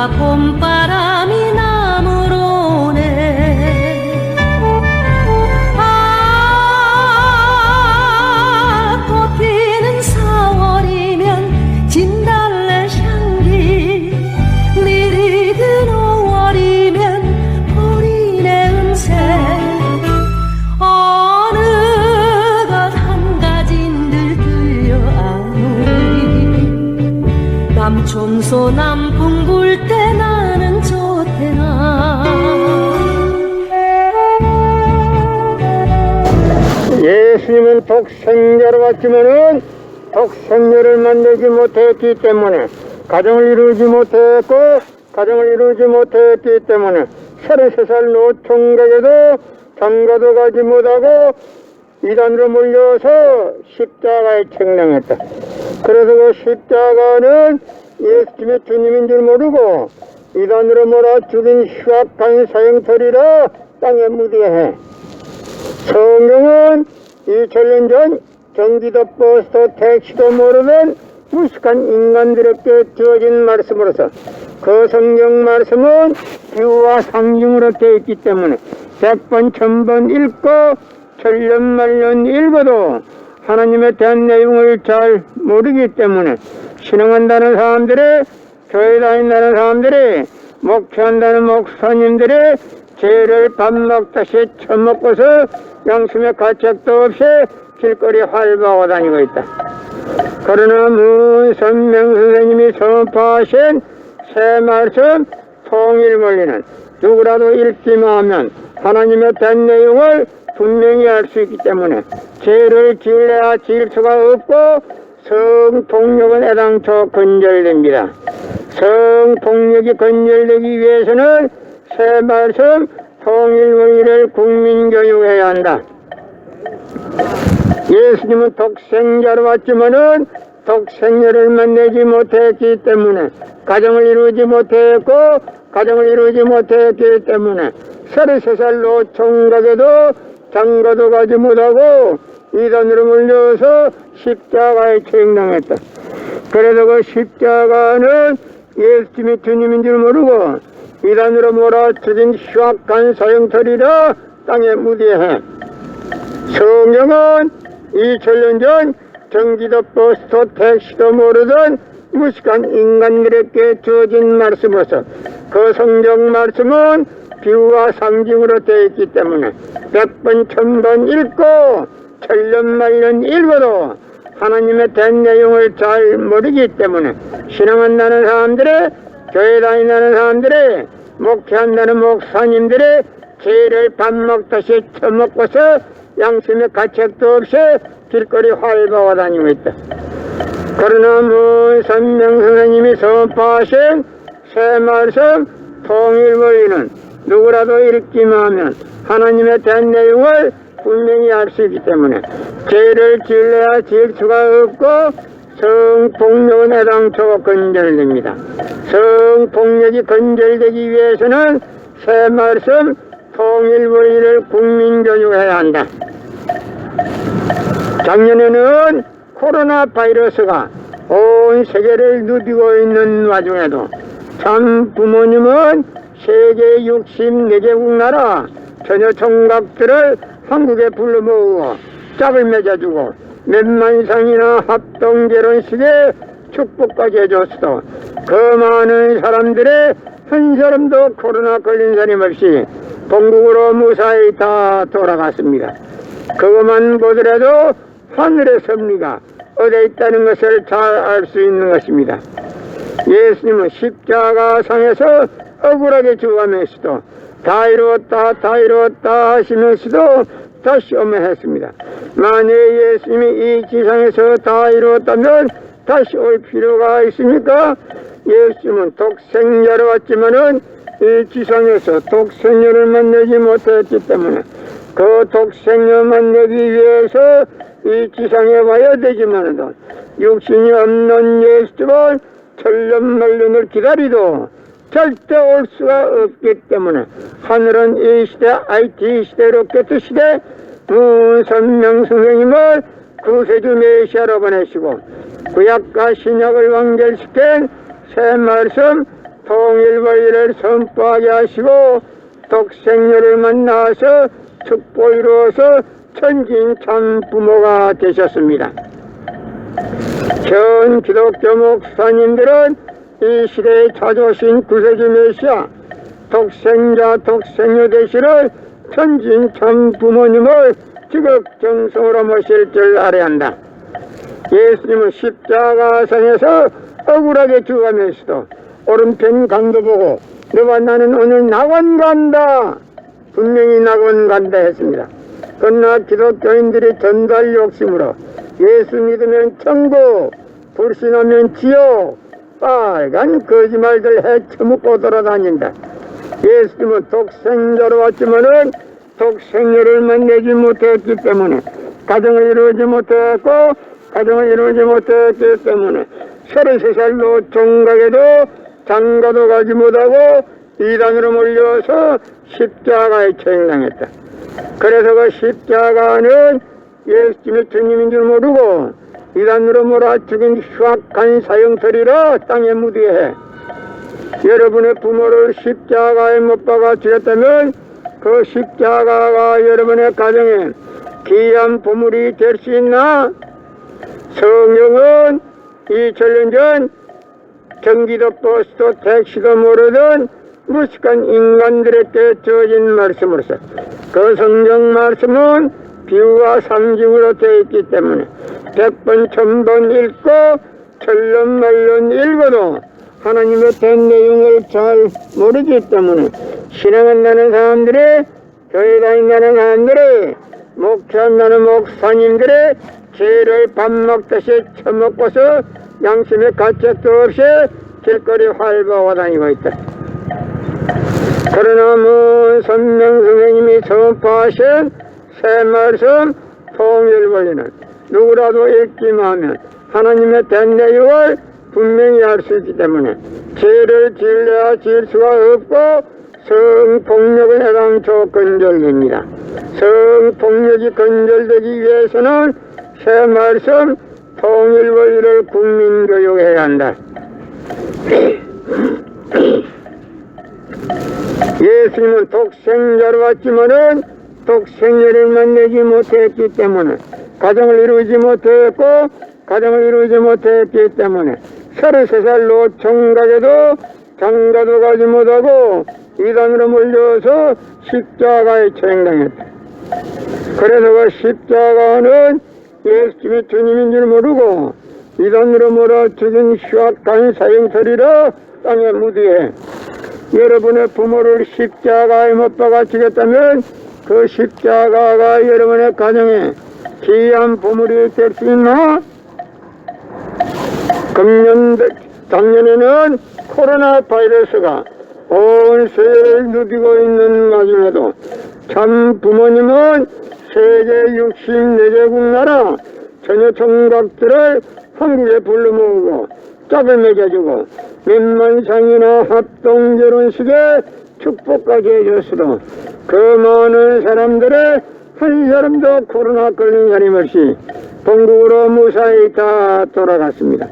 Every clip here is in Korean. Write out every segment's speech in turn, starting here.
아 봄바람이 나무로 오네. 아 꽃피는 4월이면 진달래 향기, 느리던 5월이면 보리내 음색. 어느 것 한 가진들 들려아오리. 남촌소 남풍 불 때 나는 좋대나. 예수님은 독생자로 왔지만은 독생녀를 만나지 못했기 때문에 가정을 이루지 못했고, 가정을 이루지 못했기 때문에 33살 노총각에도 장가도 가지 못하고 이단으로 몰려서 십자가에 책령했다. 그래서 그 십자가는 예수님의 주님인 줄 모르고 이단으로 몰아 죽인 흉악한 사형터리라 땅에 묻어해. 성경은 2000년 전 경기도 버스도 택시도 모르는 무식한 인간들에게 주어진 말씀으로서 그 성경 말씀은 비유와 상징으로 되어 있기 때문에 100번 1000번 읽고 천년 만년 읽어도 하나님에 대한 내용을 잘 모르기 때문에 신앙한다는 사람들이, 교회 다닌다는 사람들이, 목회한다는 목사님들이 죄를 밥 먹다시 처먹고서 양심의 가책도 없이 길거리 활보하고 다니고 있다. 그러나 문선명 선생님이 선포하신 새 말씀 통일원리는 누구라도 읽기만 하면 하나님의 된 내용을 분명히 알 수 있기 때문에 죄를 지으려야 지을 수가 없고 성폭력은 애당초 건절됩니다. 성폭력이 건절되기 위해서는 새 말씀 통일원리를 국민교육해야 한다. 예수님은 독생자로 왔지만은 독생녀를 만나지 못했기 때문에 가정을 이루지 못했고, 가정을 이루지 못했기 때문에 33살 노총각에도 장가도 가지 못하고 이단으로 몰려서 십자가에 책령했다. 그래서 그 십자가는 예수님이 주님인 줄 모르고 이단으로 몰아 죽인 흉악한 사형터리라 땅에 묻어해. 성경은 2000년 전 경기도 버스도 택시도 모르던 무식한 인간들에게 주어진 말씀으로서 그 성경 말씀은 비유와 상징으로 되어 있기 때문에 100번 1000번 읽고 천년 만년 읽어도 하나님의 된 내용을 잘 모르기 때문에 신앙한다는 사람들이, 교회 다닌다는 사람들이, 목회한다는 목사님들이 죄를 밥 먹다시 처먹고서 양심의 가책도 없이 길거리 활보하고 다니고 있다. 그러나 문선명 선생님이 선포하신 새 말씀 통일원리는 누구라도 읽기만 하면 하나님의 된 내용을 분명히 알 수 있기 때문에 죄를 지으려야 지을 수가 없고 성폭력은 애당초 건절됩니다. 성폭력이 건절되기 위해서는 새 말씀 통일원리를 국민교육해야 한다. 작년에는 코로나 바이러스가 온 세계를 누비고 있는 와중에도 참 부모님은 세계 64개국 나라 처녀 총각들을 한국에 불러 모으고 짝을 맺어주고 몇만 이상이나 합동 결혼식에 축복까지 해줬어도 그 많은 사람들의 한 사람도 코로나 걸린 사람 없이 본국으로 무사히 다 돌아갔습니다. 그것만 보더라도 하늘의 섭리가 어디에 있다는 것을 잘 알 수 있는 것입니다. 예수님은 십자가상에서 억울하게 죽어가면서도 다 이루었다 다 이루었다 하시면서도 다시 오매했습니다. 만약 예수님이 이 지상에서 다 이루었다면 다시 올 필요가 있습니까? 예수님은 독생자로 왔지만은 이 지상에서 독생녀를 만나지 못했기 때문에 그 독생녀 만나기 위해서 이 지상에 와야 되지만은 육신이 없는 예수님은 천년만년을 기다리도 절대 올 수가 없기 때문에 하늘은 이 시대 IT 시대 로켓 시대 문선명 선생님을 구세주 메시아로 보내시고 구약과 신약을 완결시킨 새 말씀 통일벌리를 선포하게 하시고 독생녀를 만나서 축복 이루어서 천진 참 부모가 되셨습니다. 전 기독교 목사님들은 이 시대에 찾아오신 구세주 메시아 독생자 독생녀 되시를 천진 참 부모님을 지극정성으로 모실 줄 알아야 한다. 예수님은 십자가상에서 억울하게 죽어가면서도 오른편 강도 보고 너와 나는 오늘 낙원 간다, 분명히 낙원 간다 했습니다. 그러나 기독교인들이 전달 욕심으로 예수 믿으면 천국, 불신하면 지옥, 빨간 거짓말들 헤쳐먹고 돌아다닌다. 예수님은 독생자로 왔지만은 독생녀를 만나지 못했기 때문에 가정을 이루지 못했고 가정을 이루지 못했기 때문에 33살로 종각에도 장가도 가지 못하고 이단으로 몰려서 십자가에 처형당했다. 그래서 그 십자가는 예수님이 주님인 줄 모르고 이단으로 몰아 죽인 흉악한 사형설이라 땅에 묻게 해. 여러분의 부모를 십자가에 못 박아 죽였다면 그 십자가가 여러분의 가정에 귀한 보물이 될 수 있나? 성경은 2000년 전 경기도 버스도 택시도 모르던 무식한 인간들에게 주어진 말씀으로서 그 성경 말씀은 비유와 상징으로 되어 있기 때문에 100번 1000번 읽고 철론말론 읽어도 하나님의 된 내용을 잘 모르기 때문에 신앙한다는 사람들이, 교회 다닌다는 사람들이, 목회한다는 목사님들이 죄를 밥 먹듯이 처먹고서 양심의 가책도 없이 길거리 활보하고 다니고 있다. 그러나 먼 선명 선생님이 선포하신 새 말씀 통일원리는 누구라도 읽기만 하면 하나님의 된 내용을 분명히 알 수 있기 때문에 죄를 지으려야 지을 수가 없고 성폭력은 애당초 건절됩니다. 성폭력이 건절되기 위해서는 새 말씀 통일원리를 국민교육해야 한다. 예수님은 독생자로 왔지만은 독생녀를 만나지 못했기 때문에 가정을 이루지 못했고 가정을 이루지 못했기 때문에 33살로 총각에도 장가도 가지 못하고 이단으로 몰려서 십자가에 처형당했다. 그래서 그 십자가는 예수님이 주님인 줄 모르고 이단으로 몰아 죽인 흉악한 사형설이라 땅에 묻게. 여러분의 부모를 십자가에 못 박아 죽였다면 그 십자가가 여러분의 가정에 귀한 보물이 될 수 있나? 작년에는 코로나 바이러스가 온 세계를 누비고 있는 와중에도 참 부모님은 세계 64개국 나라 전혀 총각들을 한국에 불러 모으고 짝을 맺어주고 몇만상이나 합동 결혼식에 축복까지 해줬어도 그 많은 사람들의 한 사람도 코로나 걸린 사람이 없이 본국으로 무사히 다 돌아갔습니다.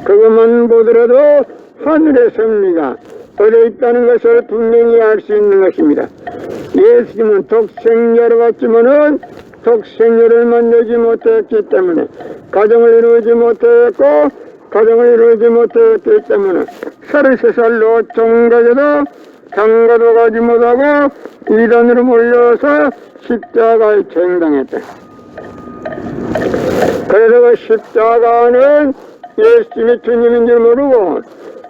그것만 보더라도 하늘의 섭리가 어디에 있다는 것을 분명히 알 수 있는 것입니다. 예수님은 독생자로 왔지만은 독생녀를 만나지 못했기 때문에 가정을 이루지 못했고 가정을 이루지 못했기 때문에 33살로 종각에도 장가도 가지 못하고 이단으로 몰려서 십자가에 처형당했다. 그래서 그 십자가는 예수님이 주님인 줄 모르고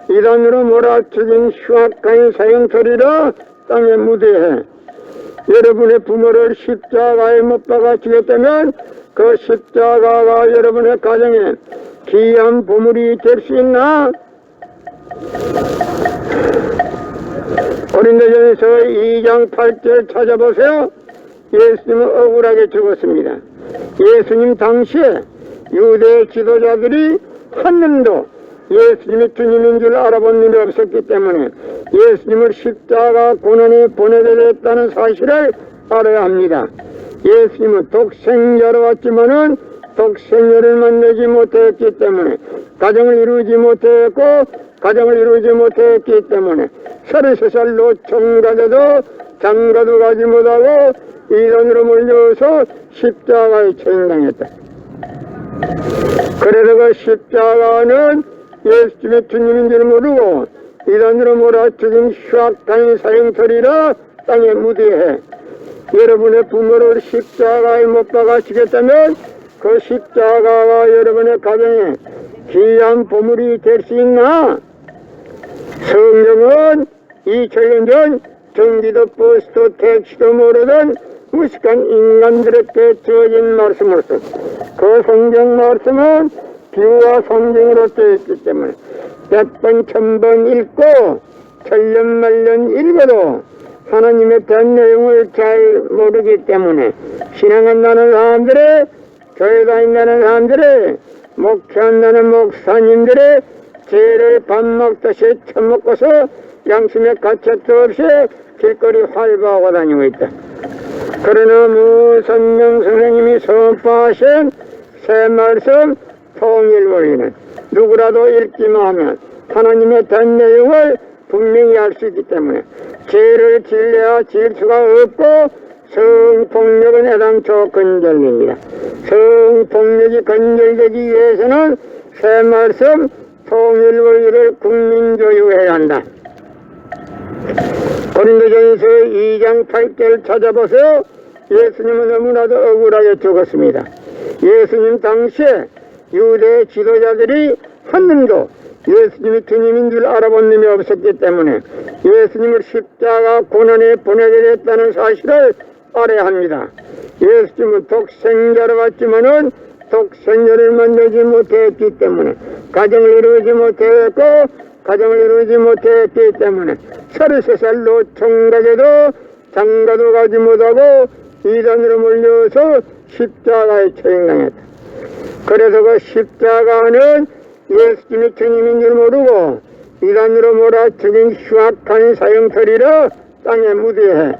이단으로 몰아죽인 흉악한 사형설이라 땅에 묻게. 여러분의 부모를 십자가에 못 박아 죽였다면 그 십자가가 여러분의 가정에 귀한 보물이 될 수 있나? 고린도전서 2장 8절 찾아보세요. 예수님은 억울하게 죽었습니다. 예수님 당시에 유대 지도자들이 한 놈도 예수님이 주님인 줄 알아본 일이 없었기 때문에 예수님을 십자가 고난에 보내드렸다는 사실을 알아야 합니다. 예수님은 독생자로 왔지만은 독생녀를 만나지 못했기 때문에 가정을 이루지 못했고 가정을 이루지 못했기 때문에 33살 노총각에도 장가도 가지 못하고 이단으로 몰려서 십자가에 처형당했다. 그래서 그 십자가는 예수님의 주님인 줄 모르고 이단으로 몰아 죽인 흉악한 사형터리라 땅에 무대해 여러분의 부모를 십자가에 못 박아주겠다면 그 십자가가 여러분의 가정에 귀한 보물이 될 수 있나? 성경은 2000년 전 경기도 버스도 택시도 모르던 무식한 인간들에게 주어진 말씀으로서 그 성경 말씀은 비유와 성경으로 되어 있기 때문에 100번 1000번 읽고 천년만년 읽어도 하나님의 대한 내용을 잘 모르기 때문에 신앙한다는 사람들의 교회 다닌다는 사람들의 목회한다는 목사님들의 죄를 밥 먹듯이 처먹고서 양심의 가책도 없이 길거리 활보하고 다니고 있다. 그러나 무성경 선생님이 선포하신 새 말씀 통일원리는 누구라도 읽기만 하면 하나님의 된 내용을 분명히 알 수 있기 때문에 죄를 질려야 질 수가 없고 성폭력은 애당초 건절입니다. 성폭력이 건절되기 위해서는 새 말씀 통일원리를 국민교육해야 한다. 고린도전서 2장 8절을 찾아보세요. 예수님은 너무나도 억울하게 죽었습니다. 예수님 당시에 유대 지도자들이 한 놈도 예수님이 주님인 줄 알아본 놈이 없었기 때문에 예수님을 십자가 고난에 보내게 됐다는 사실을 알아야 합니다. 예수님은 독생자로 왔지만은 독생자를 만나지 못했기 때문에 가정을 이루지 못했고 가정을 이루지 못했기 때문에 33살 노총각에도 장가도 가지 못하고 이단으로 몰려서 십자가에 처형당했다. 그래서 그 십자가는 예수님이 주님인 줄 모르고 이단으로 몰아 죽인 흉악한 사형터리라 땅에 무대해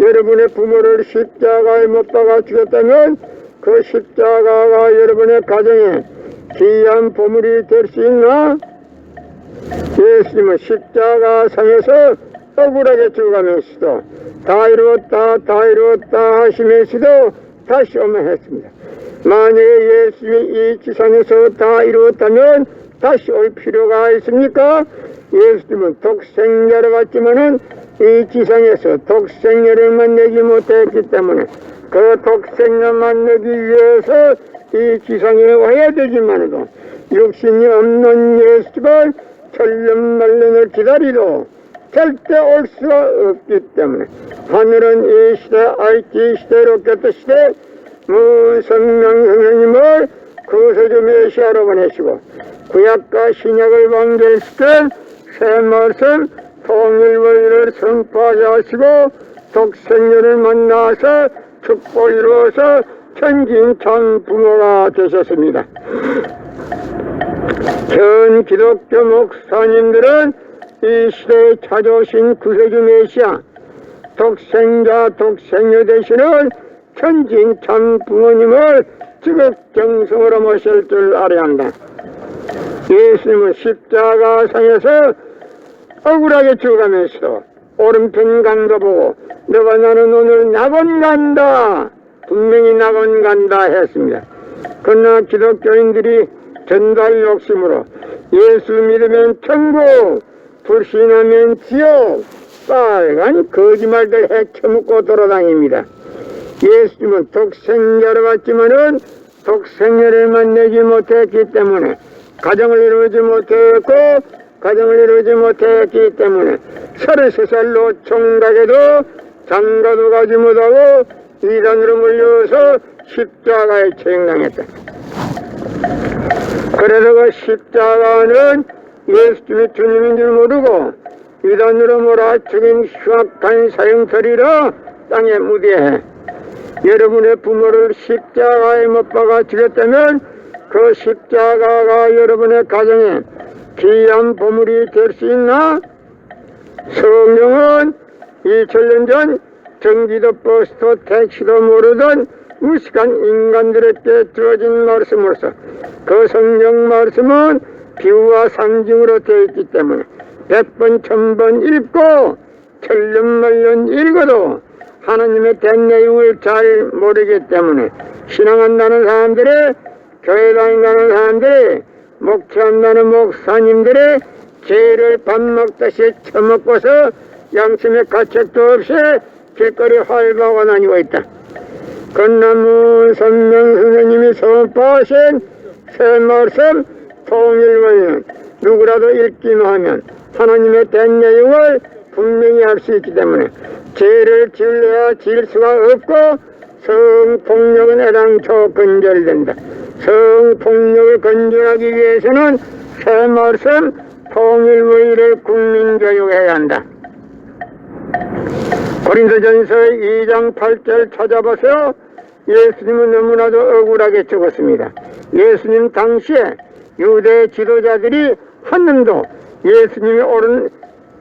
여러분의 부모를 십자가에 못 박아 죽였다면 그 십자가가 여러분의 가정에 귀한 보물이 될 수 있나? 예수님은 십자가 상에서 억울하게 죽어가면서도 다 이루었다 하시면서도 다시 오면했습니다. 만약에 예수님이 이 지상에서 다 이루었다면 다시 올 필요가 있습니까? 예수님은 독생자로 왔지만은 이 지상에서 독생자를 만나지 못했기 때문에 그 독생자 만나기 위해서 이 지상에 와야 되지만도 육신이 없는 예수가 천년만년을 기다리도 절대 올 수가 없기 때문에 하늘은 이 시대 IT 시대 로켓 시대 무성명 선생님을 구세주 메시아로 보내시고 구약과 신약을 완결시켜 새 말씀 통일원리를 선포하게 하시고 독생자를 만나서 축복을 이루어서 천진 참 부모가 되셨습니다. 전 기독교 목사님들은 이 시대에 찾아오신 구세주 메시아 독생자 독생녀 되시는 천진 참 부모님을 지극정성으로 모실 줄 알아야 한다. 예수님은 십자가상에서 억울하게 죽어가면서 오른편 강도 보고 너가 나는 오늘 낙원 간다 분명히 낙원 간다 했습니다. 그러나 기독교인들이 전달 욕심으로 예수 믿으면 천국 불신하면 지옥 빨간 거짓말들 헤쳐먹고 돌아다닙니다. 예수님은 독생자로 왔지만은 독생자를 만나지 못했기 때문에 가정을 이루지 못했고 가정을 이루지 못했기 때문에 33살로 총각에도 장가도 가지 못하고 이단으로 몰려서 십자가에 처형당했다. 그래서 그 십자가는 예수님이 주님인 줄 모르고 이단으로 몰아 죽인 흉악한 사형터리라 땅에 무대해 여러분의 부모를 십자가에 못 박아 죽였다면 그 십자가가 여러분의 가정에 귀한 보물이 될 수 있나? 성경은 2000년 전 전기도 버스도 택시도 모르던 무식한 인간들에게 주어진 말씀으로서 그 성경 말씀은 비유와 상징으로 되어 있기 때문에 100번 1000번 읽고 천년만년 읽어도 하나님의 된 내용을 잘 모르기 때문에 신앙한다는 사람들의, 교회 다닌다는 사람들의, 목회한다는 목사님들의 죄를 밥 먹듯이 처먹고서 양심의 가책도 없이 길거리 활보하고 다니고 있다. 건나무 선명 선생님이 선포하신 새 말씀 통일원은 누구라도 읽기만 하면 하나님의 된 내용을 분명히 알 수 있기 때문에 죄를 지으려야 지을 수가 없고 성폭력은 애당초 건절된다. 성폭력을 건절하기 위해서는 새 말씀 통일원을 국민교육해야 한다. 고린도전서 2장 8절 찾아보세요. 예수님은 너무나도 억울하게 적었습니다. 예수님 당시에 유대 지도자들이 한 놈도 예수님이 옳은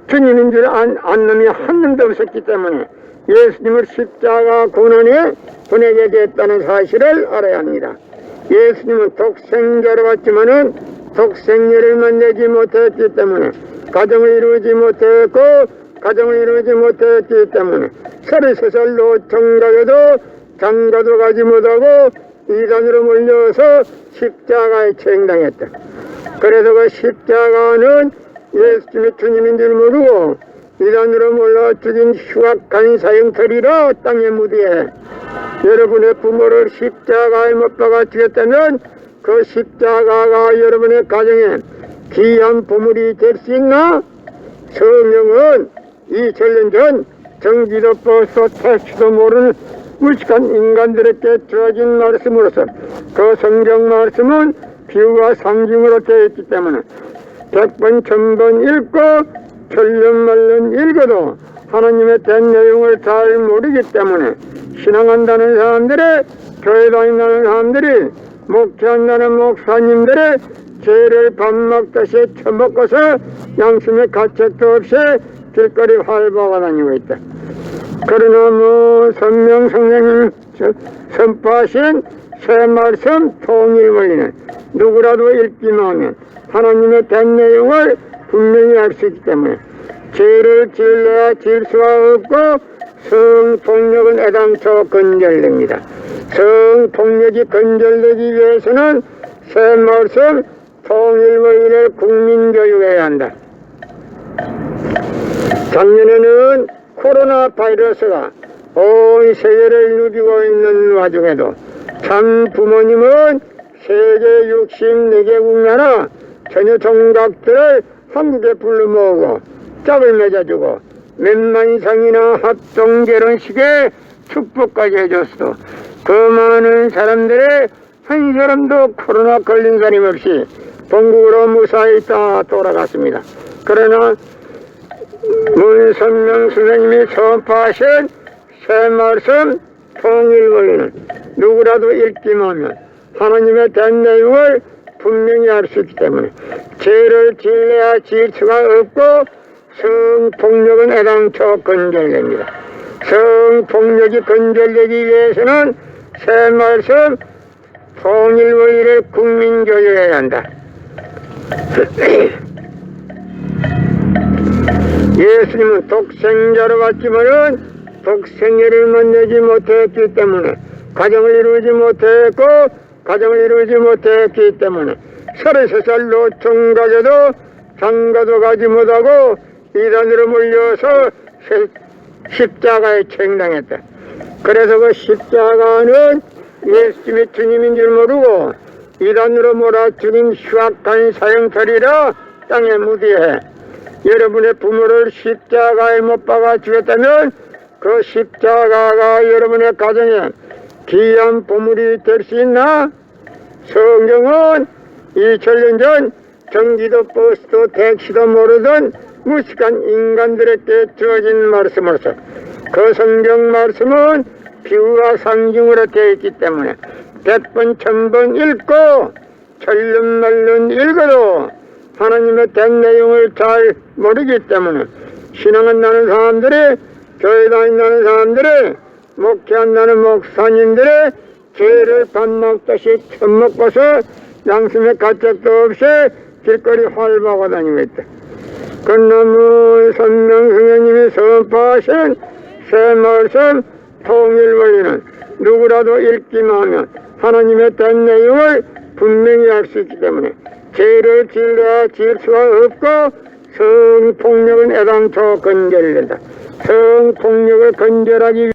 주님인 줄 안 놈이 한 놈도 없었기 때문에 예수님을 십자가 고난에 보내게 됐다는 사실을 알아야 합니다. 예수님은 독생자로 왔지만은 독생녀를 내지 못했기 때문에 가정을 이루지 못했고 가정을 이루지 못했기 때문에 33살 노총각에도 장가도 가지 못하고 이단으로 몰려서 십자가에 처형당했다. 그래서 그 십자가는 예수님이 주님인 줄 모르고 이단으로 몰려 죽인 흉악한 사형터리라 땅의 무대에 여러분의 부모를 십자가에 못 박아 죽였다면 그 십자가가 여러분의 가정에 귀한 보물이 될 수 있나? 성령은 2000년 전 정기도법서 택시도 모르는 무식한 인간들에게 주어진 말씀으로서 그 성경 말씀은 비유와 상징으로 되어 있기 때문에 100번 1000번 읽고 천년만년 읽어도 하나님의 된 내용을 잘 모르기 때문에 신앙한다는 사람들의, 교회 다닌다는 사람들이, 목회한다는 목사님들의 죄를 밥 먹듯이 처먹고서 양심의 가책도 없이 길거리 활보하고 다니고 있다. 그러나 선명 선생님 선포하신 새 말씀 통일원리는 누구라도 읽기만 하면 하나님의 된 내용을 분명히 알 수 있기 때문에 죄를 지으려야 지을 수가 없고 성폭력은 애당초 건절됩니다. 성폭력이 건절되기 위해서는 새 말씀 통일원리를 국민교육해야 한다. 작년에는 코로나 바이러스가 온 세계를 누비고 있는 와중에도 참 부모님은 세계 64개국 나라 처녀 총각들을 한국에 불러 모으고 짝을 맺어주고 몇만 이상이나 합동 결혼식에 축복까지 해줬어. 그 많은 사람들의 한 사람도 코로나 걸린 사람 없이 본국으로 무사히 다 돌아갔습니다. 그러나 문선명 선생님이 선포하신 새 말씀 통일원리는 누구라도 읽기만 하면 하나님의 된 내용을 분명히 알 수 있기 때문에 죄를 지으려야 지을 수가 없고 성폭력은 애당초 건절됩니다. 성폭력이 건절되기 위해서는 새 말씀 통일원리를 국민교육해야 한다. 예수님은 독생자로 왔지만은 독생애를 만나지 못했기 때문에 가정을 이루지 못했고 가정을 이루지 못했기 때문에 33살 노총각에도 장가도 가지 못하고 이단으로 몰려서 십자가에 처형당했다. 그래서 그 십자가는 예수님이 주님인 줄 모르고 이단으로 몰아 죽인 흉악한 사형터리라 땅의 무디에 여러분의 부모를 십자가에 못 박아 죽였다면 그 십자가가 여러분의 가정에 귀한 보물이 될 수 있나? 성경은 2000년 전 전기도 버스도 택시도 모르던 무식한 인간들에게 주어진 말씀으로서 그 성경 말씀은 비유와 상징으로 되어 있기 때문에 100번 1000번 읽고 천년만년 읽어도 하나님의 된 내용을 잘 모르기 때문에 신앙한다는 사람들이, 교회 다닌다는 사람들이, 목회한다는 목사님들의 죄를 밥 먹듯이 처먹고서 양심의 가책도 없이 길거리 활보하고 다니고 있다. 건나무 선명 선생님이 선포하신 새말씀 통일원리는 누구라도 읽기만 하면 하나님의 된 내용을 분명히 알 수 있기 때문에 죄를 지을 수가 없고 성폭력은 애당초 건절된다. 성폭력을 건절하기 위해